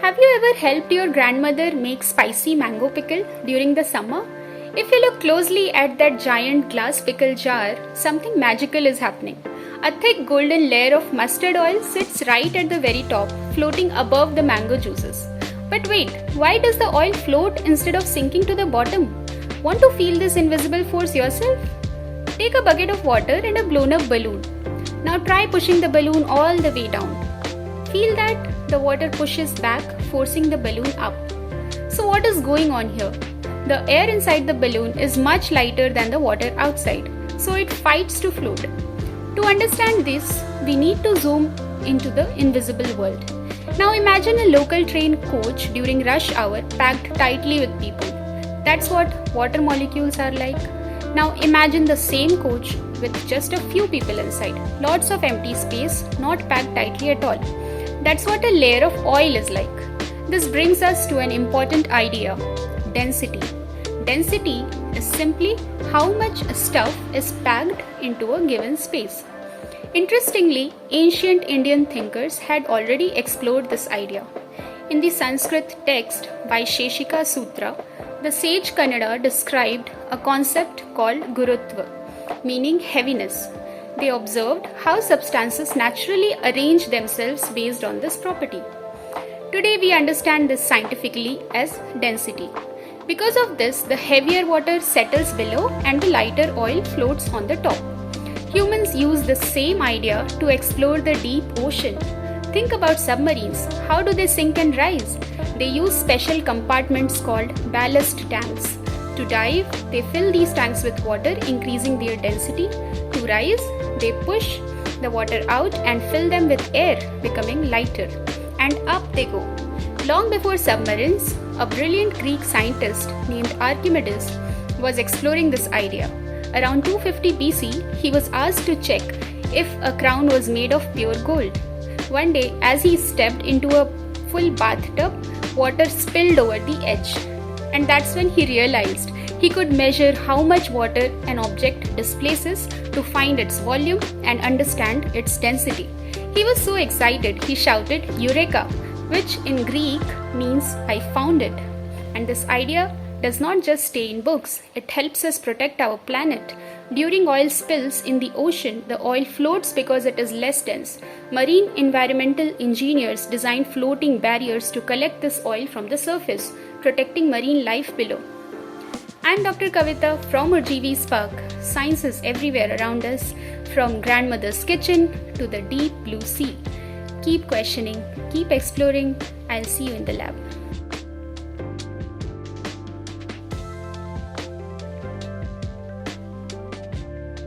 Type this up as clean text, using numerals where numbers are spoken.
Have you ever helped your grandmother make spicy mango pickle during the summer? If you look closely at that giant glass pickle jar, something magical is happening. A thick golden layer of mustard oil sits right at the very top, floating above the mango juices. But wait, why does the oil float instead of sinking to the bottom? Want to feel this invisible force yourself? Take a bucket of water and a blown up balloon. Now try pushing the balloon all the way down. Feel that the water pushes back, forcing the balloon up. So what is going on here? The air inside the balloon is much lighter than the water outside, so it fights to float. To understand this, we need to zoom into the invisible world. Now imagine a local train coach during rush hour packed tightly with people. That's what water molecules are like. Now imagine the same coach with just a few people inside. Lots of empty space, not packed tightly at all. That's what a layer of oil is like. This brings us to an important idea: density. Density is simply how much stuff is packed into a given space. Interestingly, ancient Indian thinkers had already explored this idea. In the Sanskrit text Vaisheshika Sutra, the sage Kanada described a concept called gurutva, meaning heaviness. They observed how substances naturally arrange themselves based on this property. Today we understand this scientifically as density. Because of this, the heavier water settles below and the lighter oil floats on the top. Humans use the same idea to explore the deep ocean. Think about submarines. How do they sink and rise? They use special compartments called ballast tanks. To dive, they fill these tanks with water, increasing their density. To rise, they push the water out and fill them with air, becoming lighter. And up they go. Long before submarines, a brilliant Greek scientist named Archimedes was exploring this idea. Around 250 BC, he was asked to check if a crown was made of pure gold. One day, as he stepped into a full bathtub, water spilled over the edge. And that's when he realized he could measure how much water an object displaces to find its volume and understand its density. He was so excited, he shouted, "Eureka!" which in Greek means "I found it." And this idea does not just stay in books, it helps us protect our planet. During oil spills in the ocean, the oil floats because it is less dense. Marine environmental engineers design floating barriers to collect this oil from the surface, protecting marine life below. I'm Dr. Kavita from Urjeevi Spark. Science is everywhere around us, from grandmother's kitchen to the deep blue sea. Keep questioning, keep exploring. I'll see you in the lab.